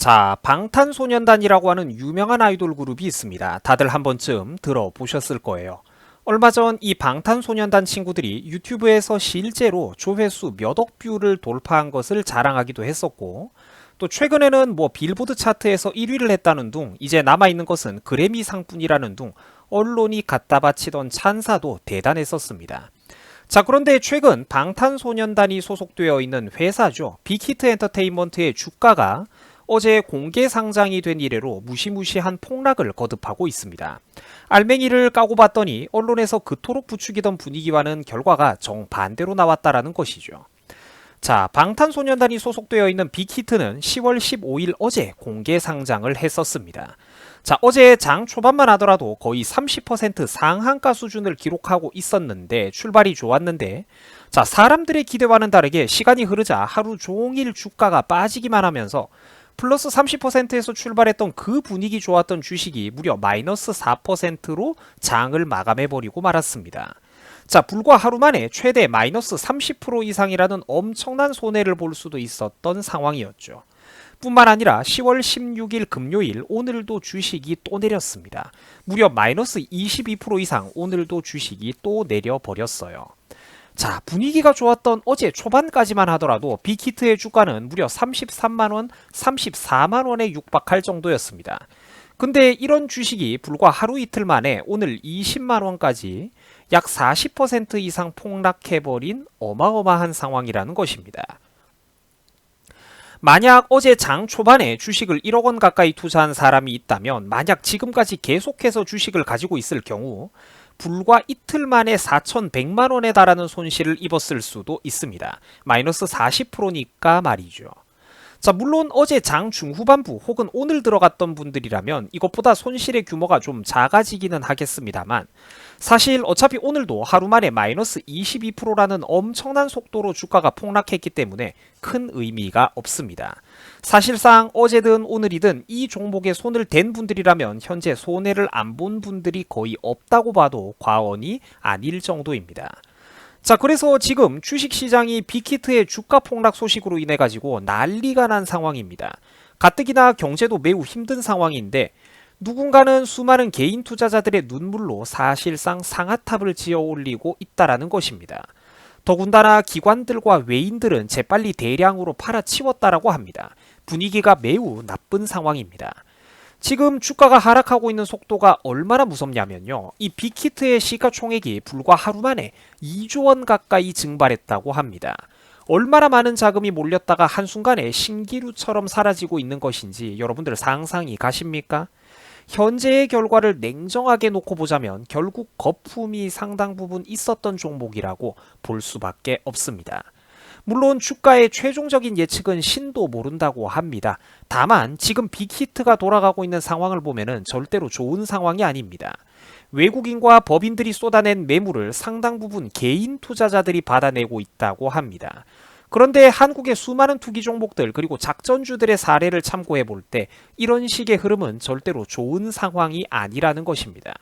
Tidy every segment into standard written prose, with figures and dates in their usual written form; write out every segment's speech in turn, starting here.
자, 방탄소년단이라고 하는 유명한 아이돌 그룹이 있습니다. 다들 한 번쯤 들어보셨을 거예요. 얼마 전 이 방탄소년단 친구들이 유튜브에서 실제로 조회수 몇 억 뷰를 돌파한 것을 자랑하기도 했었고, 또 최근에는 뭐 빌보드 차트에서 1위를 했다는 둥, 이제 남아있는 것은 그래미 상뿐이라는 둥, 언론이 갖다 바치던 찬사도 대단했었습니다. 자, 그런데 최근 방탄소년단이 소속되어 있는 회사죠. 빅히트 엔터테인먼트의 주가가 어제 공개 상장이 된 이래로 무시무시한 폭락을 거듭하고 있습니다. 알맹이를 까고 봤더니 언론에서 그토록 부추기던 분위기와는 결과가 정반대로 나왔다라는 것이죠. 자, 방탄소년단이 소속되어 있는 빅히트는 10월 15일 어제 공개 상장을 했었습니다. 자, 어제 장 초반만 하더라도 거의 30% 상한가 수준을 기록하고 있었는데 출발이 좋았는데, 자, 사람들의 기대와는 다르게 시간이 흐르자 하루 종일 주가가 빠지기만 하면서 플러스 30%에서 출발했던 그 분위기 좋았던 주식이 무려 마이너스 4%로 장을 마감해버리고 말았습니다. 자, 불과 하루 만에 최대 마이너스 30% 이상이라는 엄청난 손해를 볼 수도 있었던 상황이었죠. 뿐만 아니라 10월 16일 금요일 오늘도 주식이 또 내렸습니다. 무려 마이너스 22% 이상 오늘도 주식이 또 내려버렸어요. 자, 분위기가 좋았던 어제 초반까지만 하더라도 빅히트의 주가는 무려 33만원, 34만원에 육박할 정도였습니다. 근데 이런 주식이 불과 하루 이틀 만에 오늘 20만원까지 약 40% 이상 폭락해버린 어마어마한 상황이라는 것입니다. 만약 어제 장 초반에 주식을 1억 원 가까이 투자한 사람이 있다면, 만약 지금까지 계속해서 주식을 가지고 있을 경우 불과 이틀 만에 4,100만 원에 달하는 손실을 입었을 수도 있습니다. 마이너스 40%니까 말이죠. 자, 물론 어제 장 중후반부 혹은 오늘 들어갔던 분들이라면 이것보다 손실의 규모가 좀 작아지기는 하겠습니다만, 사실 어차피 오늘도 하루 만에 마이너스 22%라는 엄청난 속도로 주가가 폭락했기 때문에 큰 의미가 없습니다. 사실상 어제든 오늘이든 이 종목에 손을 댄 분들이라면 현재 손해를 안 본 분들이 거의 없다고 봐도 과언이 아닐 정도입니다. 자, 그래서 지금 주식시장이 빅히트의 주가 폭락 소식으로 인해 가지고 난리가 난 상황입니다. 가뜩이나 경제도 매우 힘든 상황인데 누군가는 수많은 개인 투자자들의 눈물로 사실상 상아탑을 지어 올리고 있다라는 것입니다. 더군다나 기관들과 외인들은 재빨리 대량으로 팔아치웠다라고 합니다. 분위기가 매우 나쁜 상황입니다. 지금 주가가 하락하고 있는 속도가 얼마나 무섭냐면요, 이 빅히트의 시가총액이 불과 하루 만에 2조 원 가까이 증발했다고 합니다. 얼마나 많은 자금이 몰렸다가 한순간에 신기루처럼 사라지고 있는 것인지 여러분들 상상이 가십니까? 현재의 결과를 냉정하게 놓고 보자면 결국 거품이 상당 부분 있었던 종목이라고 볼 수밖에 없습니다. 물론 주가의 최종적인 예측은 신도 모른다고 합니다. 다만 지금 빅히트가 돌아가고 있는 상황을 보면은 절대로 좋은 상황이 아닙니다. 외국인과 법인들이 쏟아낸 매물을 상당 부분 개인 투자자들이 받아내고 있다고 합니다. 그런데 한국의 수많은 투기 종목들 그리고 작전주들의 사례를 참고해 볼 때 이런 식의 흐름은 절대로 좋은 상황이 아니라는 것입니다.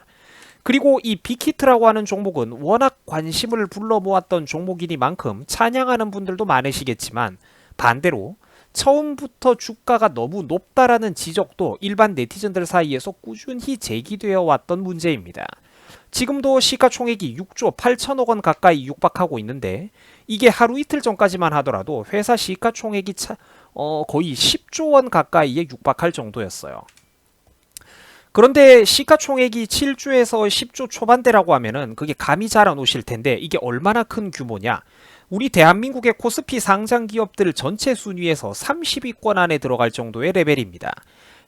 그리고 이 빅히트라고 하는 종목은 워낙 관심을 불러 모았던 종목이니만큼 찬양하는 분들도 많으시겠지만, 반대로 처음부터 주가가 너무 높다라는 지적도 일반 네티즌들 사이에서 꾸준히 제기되어 왔던 문제입니다. 지금도 시가총액이 6조 8천억 원 가까이 육박하고 있는데, 이게 하루 이틀 전까지만 하더라도 회사 시가총액이 거의 10조 원 가까이에 육박할 정도였어요. 그런데 시가총액이 7조에서 10조 초반대라고 하면은 그게 감이 잘 안 오실 텐데, 이게 얼마나 큰 규모냐? 우리 대한민국의 코스피 상장 기업들 전체 순위에서 30위권 안에 들어갈 정도의 레벨입니다.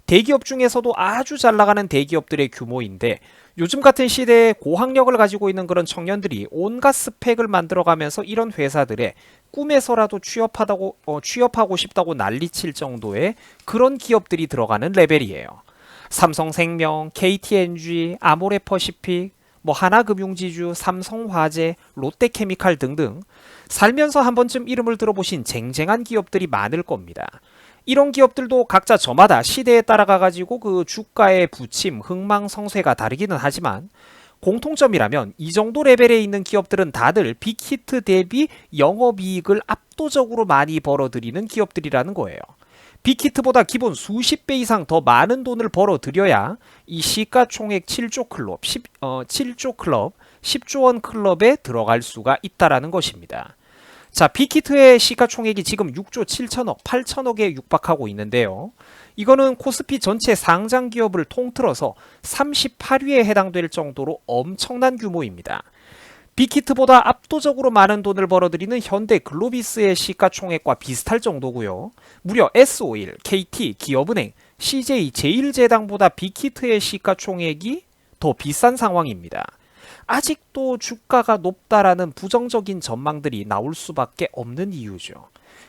대기업 중에서도 아주 잘 나가는 대기업들의 규모인데, 요즘 같은 시대에 고학력을 가지고 있는 그런 청년들이 온갖 스펙을 만들어가면서 이런 회사들에 꿈에서라도 취업하고 싶다고 난리칠 정도의 그런 기업들이 들어가는 레벨이에요. 삼성생명, KTNG, 아모레퍼시픽, 하나금융지주, 삼성화재, 롯데케미칼 등등 살면서 한 번쯤 이름을 들어보신 쟁쟁한 기업들이 많을 겁니다. 이런 기업들도 각자 저마다 시대에 따라가가지고 그 주가의 부침, 흥망성쇠가 다르기는 하지만 공통점이라면 이 정도 레벨에 있는 기업들은 다들 빅히트 대비 영업이익을 압도적으로 많이 벌어들이는 기업들이라는 거예요. 빅히트보다 기본 수십 배 이상 더 많은 돈을 벌어들여야 이 시가총액 7조 클럽, 7조 클럽, 10조 원 클럽에 들어갈 수가 있다라는 것입니다. 자, 빅히트의 시가총액이 지금 6조 7천억, 8천억에 육박하고 있는데요. 이거는 코스피 전체 상장 기업을 통틀어서 38위에 해당될 정도로 엄청난 규모입니다. 빅히트보다 압도적으로 많은 돈을 벌어들이는 현대글로비스의 시가총액과 비슷할 정도고요. 무려 S-오일, KT, 기업은행, CJ, 제일제당보다 빅히트의 시가총액이 더 비싼 상황입니다. 아직도 주가가 높다라는 부정적인 전망들이 나올 수밖에 없는 이유죠.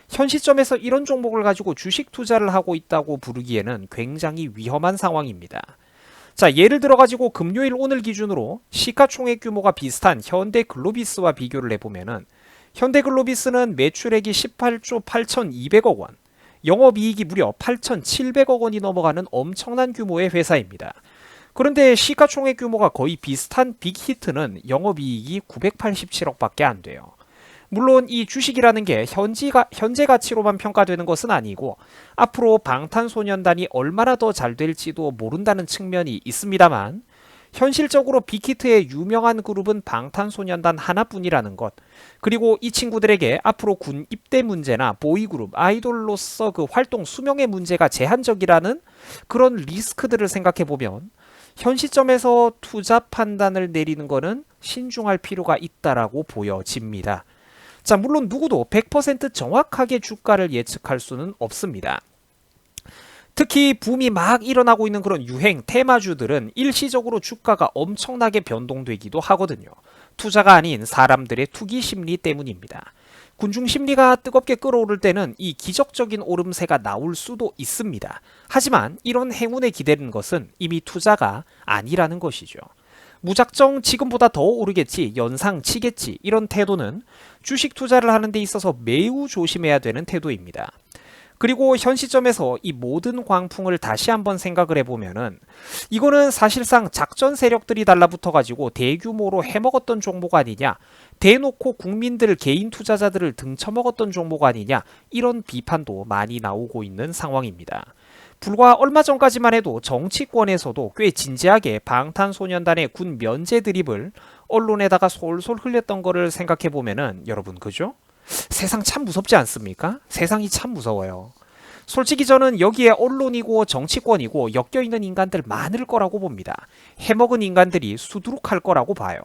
현 시점에서 이런 종목을 가지고 주식 투자를 하고 있다고 부르기에는 굉장히 위험한 상황입니다. 자, 예를 들어 가지고 금요일 오늘 기준으로 시가총액 규모가 비슷한 현대글로비스와 비교를 해보면은 현대글로비스는 매출액이 18조 8,200억 원, 영업이익이 무려 8,700억 원이 넘어가는 엄청난 규모의 회사입니다. 그런데 시가총액 규모가 거의 비슷한 빅히트는 영업이익이 987억밖에 안 돼요. 물론 이 주식이라는 게 현재 가치로만 평가되는 것은 아니고 앞으로 방탄소년단이 얼마나 더 잘 될지도 모른다는 측면이 있습니다만 현실적으로 빅히트의 유명한 그룹은 방탄소년단 하나뿐이라는 것, 그리고 이 친구들에게 앞으로 군 입대 문제나 보이그룹, 아이돌로서 그 활동 수명의 문제가 제한적이라는 그런 리스크들을 생각해보면 현 시점에서 투자 판단을 내리는 것은 신중할 필요가 있다라고 보여집니다. 자, 물론 누구도 100% 정확하게 주가를 예측할 수는 없습니다. 특히 붐이 막 일어나고 있는 그런 유행 테마주들은 일시적으로 주가가 엄청나게 변동되기도 하거든요. 투자가 아닌 사람들의 투기 심리 때문입니다. 군중 심리가 뜨겁게 끓어오를 때는 이 기적적인 오름세가 나올 수도 있습니다. 하지만 이런 행운에 기대는 것은 이미 투자가 아니라는 것이죠. 무작정 지금보다 더 오르겠지, 연상 치겠지, 이런 태도는 주식 투자를 하는 데 있어서 매우 조심해야 되는 태도입니다. 그리고 현 시점에서 이 모든 광풍을 다시 한번 생각을 해보면은 이거는 사실상 작전 세력들이 달라붙어가지고 대규모로 해먹었던 종목 아니냐, 대놓고 국민들 개인 투자자들을 등쳐먹었던 종목 아니냐, 이런 비판도 많이 나오고 있는 상황입니다. 불과 얼마 전까지만 해도 정치권에서도 꽤 진지하게 방탄소년단의 군 면제 드립을 언론에다가 솔솔 흘렸던 거를 생각해보면은 여러분 그죠? 세상 참 무섭지 않습니까? 세상이 참 무서워요. 솔직히 저는 여기에 언론이고 정치권이고 엮여있는 인간들 많을 거라고 봅니다. 해먹은 인간들이 수두룩할 거라고 봐요.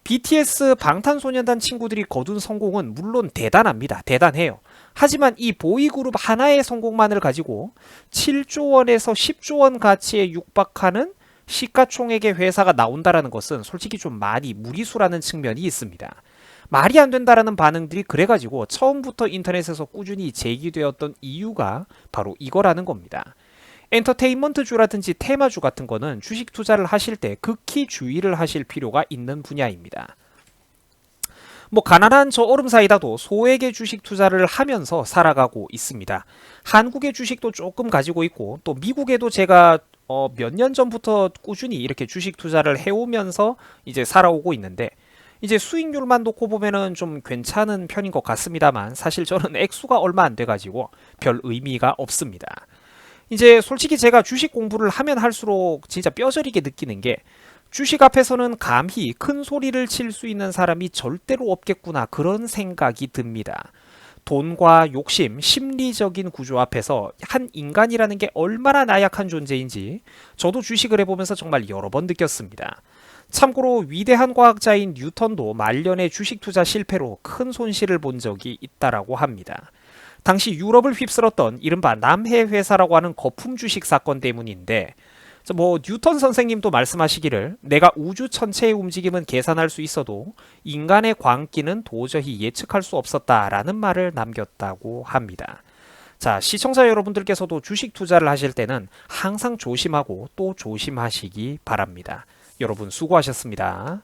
BTS 방탄소년단 친구들이 거둔 성공은 물론 대단합니다. 대단해요. 하지만 이 보이그룹 하나의 성공만을 가지고 7조 원에서 10조 원 가치에 육박하는 시가총액의 회사가 나온다라는 것은 솔직히 좀 많이 무리수라는 측면이 있습니다. 말이 안 된다라는 반응들이 그래가지고 처음부터 인터넷에서 꾸준히 제기되었던 이유가 바로 이거라는 겁니다. 엔터테인먼트주라든지 테마주 같은 거는 주식 투자를 하실 때 극히 주의를 하실 필요가 있는 분야입니다. 뭐 가난한 저 얼음사이다도 소액의 주식 투자를 하면서 살아가고 있습니다. 한국의 주식도 조금 가지고 있고 또 미국에도 제가 몇 년 전부터 꾸준히 이렇게 주식 투자를 해오면서 이제 살아오고 있는데 이제 수익률만 놓고 보면은 좀 괜찮은 편인 것 같습니다만 사실 저는 액수가 얼마 안 돼가지고 별 의미가 없습니다. 이제 솔직히 제가 주식 공부를 하면 할수록 진짜 뼈저리게 느끼는 게 주식 앞에서는 감히 큰 소리를 칠 수 있는 사람이 절대로 없겠구나 그런 생각이 듭니다. 돈과 욕심, 심리적인 구조 앞에서 한 인간이라는 게 얼마나 나약한 존재인지 저도 주식을 해보면서 정말 여러 번 느꼈습니다. 참고로 위대한 과학자인 뉴턴도 말년의 주식 투자 실패로 큰 손실을 본 적이 있다라고 합니다. 당시 유럽을 휩쓸었던 이른바 남해 회사라고 하는 거품 주식 사건 때문인데 뭐 뉴턴 선생님도 말씀하시기를 내가 우주 전체의 움직임은 계산할 수 있어도 인간의 광기는 도저히 예측할 수 없었다라는 말을 남겼다고 합니다. 자, 시청자 여러분들께서도 주식 투자를 하실 때는 항상 조심하고 또 조심하시기 바랍니다. 여러분 수고하셨습니다.